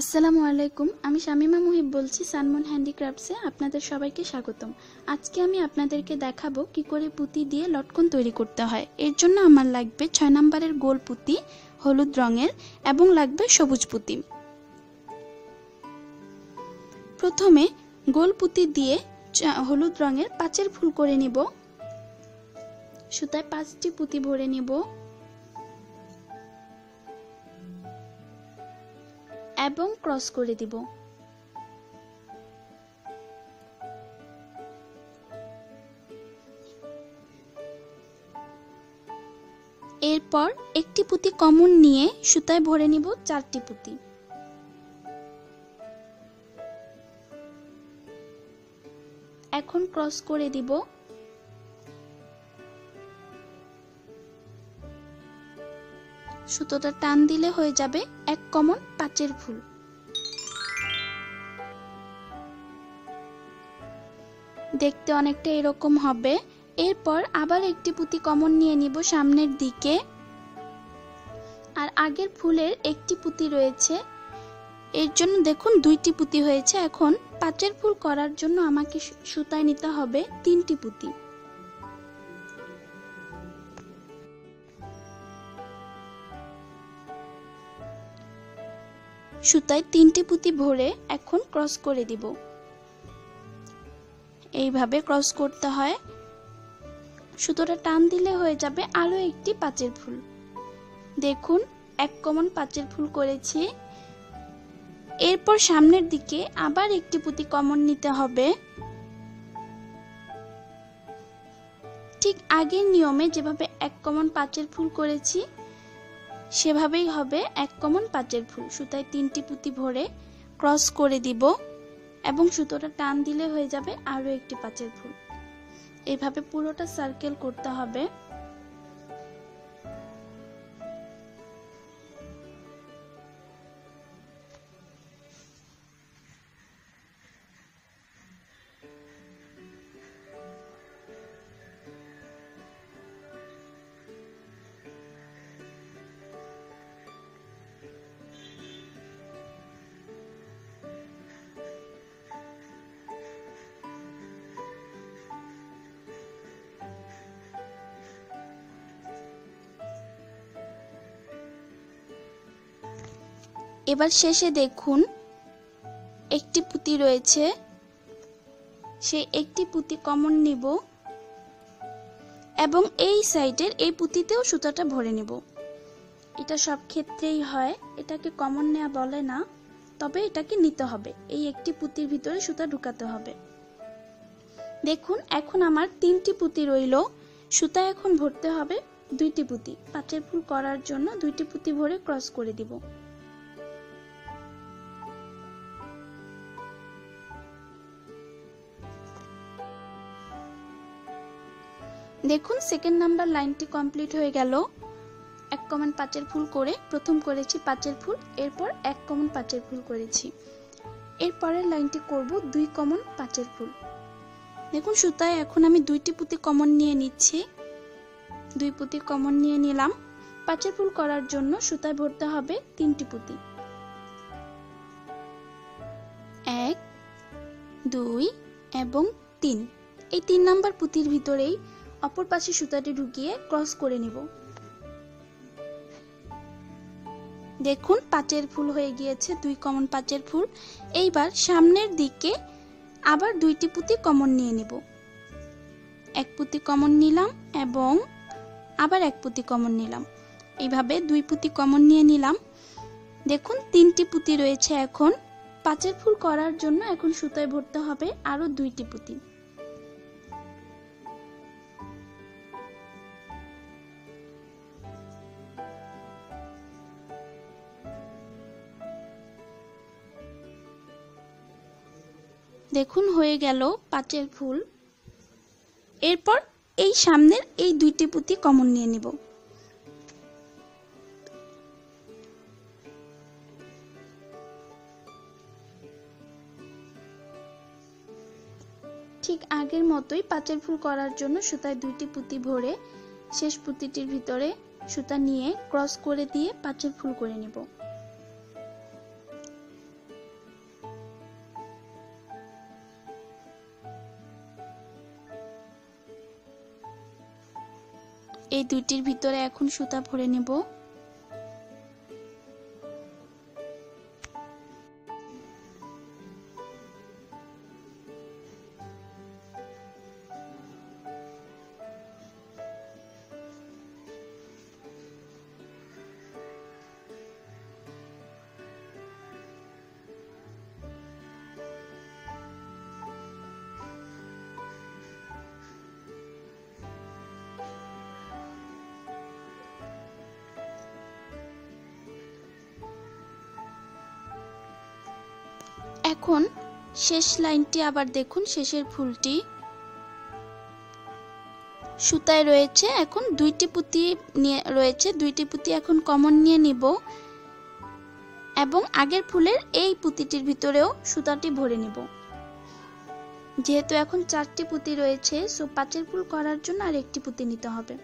আসসালামু আলাইকুম, আমি শামিমা মুহিব বলছি সানমুন হ্যান্ডিক্রাফটসে। আপনাদের সবাইকে স্বাগতম। আজকে আমি আপনাদেরকে দেখাবো কি করে পুঁতি দিয়ে লটকন তৈরি করতে হয়। এর জন্য আমার লাগবে 6 নম্বরের গোল পুঁতি হলুদ রঙের এবং লাগবে সবুজ পুঁতি। প্রথমে গোল পুঁতি দিয়ে হলুদ রঙের পাঁচের ফুল করে নিব। সুতায় 5টি পুঁতি ভরে নিব এবং ক্রস করে দিব। এরপর একটি পুঁতি কমন নিয়ে সুতায় ভরে নিব 4টি পুঁতি। এখন ক্রস করে দিব। সুতোটা টান দিলে হয়ে যাবে এক কমন পাঁচের ফুল। দেখতে অনেকটা এরকম হবে। এরপর আবার একটি পুঁতি কমন নিয়ে নিব সামনের দিকে, আর আগের ফুলের একটি পুঁতি রয়েছে, এর জন্য দেখুন 2টি পুঁতি হয়েছে। এখন পাঁচের ফুল করার জন্য আমাকে সুতায় নিতে হবে 3টি পুঁতি। সুতায় 3টি পুঁতি ভরে এখন ক্রস করে দিব। এইভাবে ক্রস করতে হয়। সুতোটা টান দিলে হয়ে যাবে আরো একটি পাঁচের ফুল। দেখুন এক কমন পাঁচের ফুল করেছি। এরপর সামনের দিকে আবার একটি পুঁতি কমন নিতে হবে। ঠিক আগের নিয়মে যেভাবে এক কমন পাঁচের ফুল করেছি সেভাবেই হবে এক কমন পাঁচের ফুল। সুতায় 3টি পুঁতি ভরে ক্রস করে দিব এবং সুতোটা টান দিলে হয়ে যাবে আরো একটি পাঁচের ফুল। এইভাবে পুরোটা সার্কেল করতে হবে। এবার শেষে দেখুন একটি পুঁতি রয়েছে, সেই একটি পুঁতি কমন নিব এবং এই সাইডের এই পুঁতিতেও সুতাটা ভরে নিব। এটা সব ক্ষেত্রেই হয়, এটাকে কমন নেওয়া বলে না, তবে এটাকে নিতে হবে। এই একটি পুঁতির ভিতরে সুতা ঢুকাতে হবে। দেখুন এখন আমার 3টি পুঁতি রইল। সুতা এখন ভরতে হবে 2টি পুঁতি। পাঁচের ফুল করার জন্য 2টি পুঁতি ভরে ক্রস করে দিব। দেখুন সেকেন্ড নাম্বার লাইনটি কমপ্লিট হয়ে গেল। এক কমন পাঁচের ফুল করে প্রথম করেছি পাঁচের ফুল, এরপর এক কমন পাঁচের ফুল করেছি। এরপরের লাইনটি করব 2 কমন পাঁচের ফুল। দেখুন সুতায় এখন আমি 2টি পুঁতি কমন নিয়ে নিচ্ছি। 2 পুঁতি কমন নিয়ে নিলাম। পাঁচের ফুল করার জন্য সুতায় ভরতে হবে 3টি পুঁতি। 1 2 এবং 3। এই 3 নাম্বার পুঁতির ভিতরেই অপর পাশে সুতাটি ঢুকিয়ে ক্রস করে নিব। দেখুন পাঁচের ফুল হয়ে গিয়েছে, 2 কমন পাঁচের ফুল। এইবার সামনের দিকে আবার 2টি পুঁতি কমন নিয়ে নিব। এক পুঁতি কমন নিলাম এবং আবার এক পুঁতি কমন নিলাম। এইভাবে 2 পুঁতি কমন নিয়ে নিলাম। দেখুন 3টি পুঁতি রয়েছে। এখন পাঁচের ফুল করার জন্য এখন সুতায় ভরতে হবে আরো 2টি পুঁতি। দেখুন হয়ে গেল পাঁচের ফুল। এরপর এই সামনের এই 2টি পুঁতি কমন নিয়ে নিব। ঠিক আগের মতোই পাঁচের ফুল করার জন্য সুতায় 2টি পুঁতি ভরে শেষ পুঁতিটির ভিতরে সুতা নিয়ে ক্রস করে দিয়ে পাঁচের ফুল করে নিব। এই দুইটির ভিতরে এখন সুতা ভরে নেব। এখন শেষ লাইনটি আবার দেখুন, শেষের ফুলটি সুতায় রয়েছে। এখন দুইটি পুঁতি রয়েছে, দুইটি পুঁতি এখন কমন নিয়ে নিব এবং আগের ফুলের এই পুঁতিটির ভিতরেও সুতাটি ভরে নিব। যেহেতু এখন 4টি পুঁতি রয়েছে, সো 5 ফুল করার জন্য আর একটি পুঁতি নিতে হবে।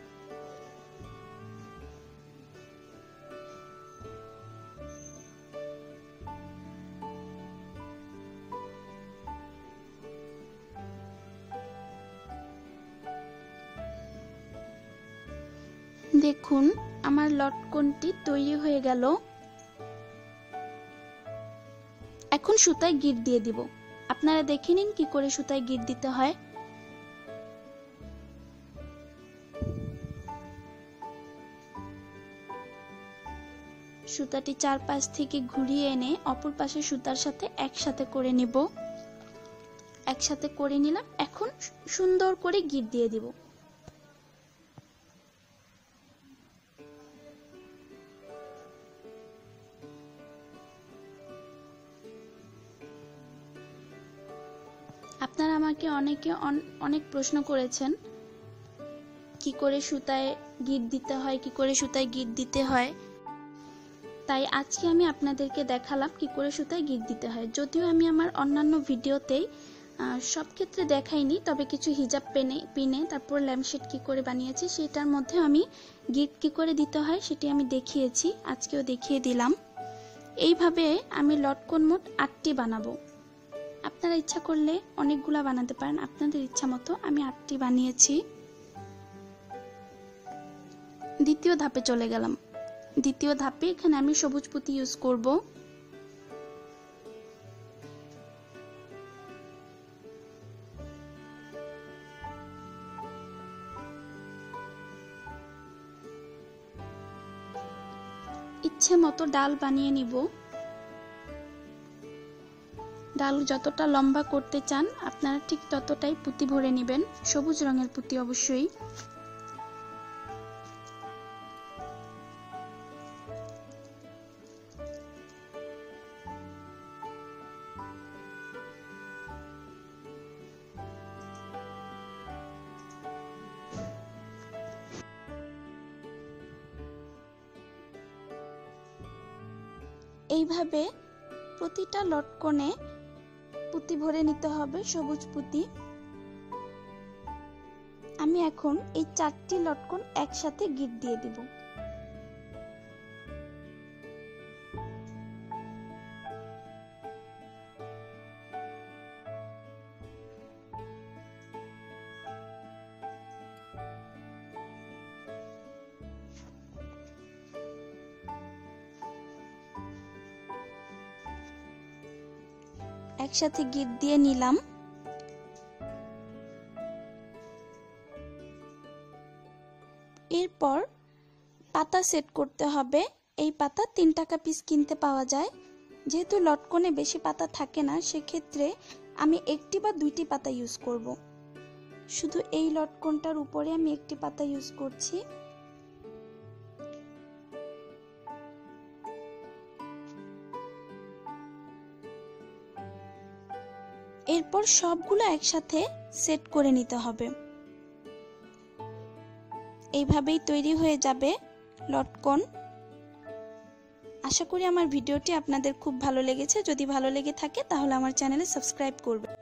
দেখুন আমার লটকনটি তৈরি হয়ে গেল। এখন সুতায় গিঁট দিয়ে দিব। আপনারা দেখে নিন কি করে সুতায় গিঁট দিতে হয়। সুতাটি চারপাশ থেকে ঘুরিয়ে এনে অপর পাশে সুতার সাথে একসাথে করে নিব। একসাথে করে নিলাম। এখন সুন্দর করে গিঁট দিয়ে দিব। আপনারা আমাকে অনেক প্রশ্ন করেছেন কি করে সুতায় গিঁট দিতে হয়, কি করে সুতায় গিঁট দিতে হয়। তাই আজকে আমি আপনাদেরকে দেখালাম কি করে সুতায় গিঁট দিতে হয়। যদিও আমি আমার অন্যান্য ভিডিওতেই সব ক্ষেত্রে দেখাইনি, তবে কিছু হিজাব পিনে তারপর ল্যাম্পশেড কি করে বানিয়েছি সেটার মধ্যে আমি গিঁট কি করে দিতে হয় সেটি আমি দেখিয়েছি, আজকেও দেখিয়ে দিলাম। এইভাবে আমি লটকন মোট 8টি বানাবো। আপনারা ইচ্ছা করলে অনেকগুলা বানাতে পারেন, আপনাদের ইচ্ছা মতো। আমি 8টি বানিয়েছি। দ্বিতীয় ধাপে চলে গেলাম। দ্বিতীয় ধাপে এখানে আমি সবুজ পুঁতি ইউজ করব। ইচ্ছে মতো ডাল বানিয়ে নিব। ডাল যতটা লম্বা করতে চান আপনারা ঠিক ততটাই পুঁতি ভরে নেবেন, সবুজ রঙের পুঁতি অবশ্যই। এইভাবে প্রতিটা লটকনে পুঁতি ভরে নিতে হবে, সবুজ পুঁতি। আমি এখন এই 4টি লটকন একসাথে গিঁট দিয়ে দিব। একসাথে গিঁট দিয়ে নিলাম। এরপর পাতা সেট করতে হবে। এই পাতা 3 টাকা পিস কিনতে পাওয়া যায়। যেহেতু লটকনে বেশি পাতা থাকে না, সেক্ষেত্রে আমি 1টি বা 2টি পাতা ইউজ করব। শুধু এই লটকনটার উপরে আমি 1টি পাতা ইউজ করছি। এরপর সবগুলো একসাথে সেট করে নিতে হবে। এইভাবেই তৈরি হয়ে যাবে লটকন। আশা করি আমার ভিডিওটি আপনাদের খুব ভালো লেগেছে। যদি ভালো লেগে থাকে তাহলে আমার চ্যানেলে সাবস্ক্রাইব করবেন।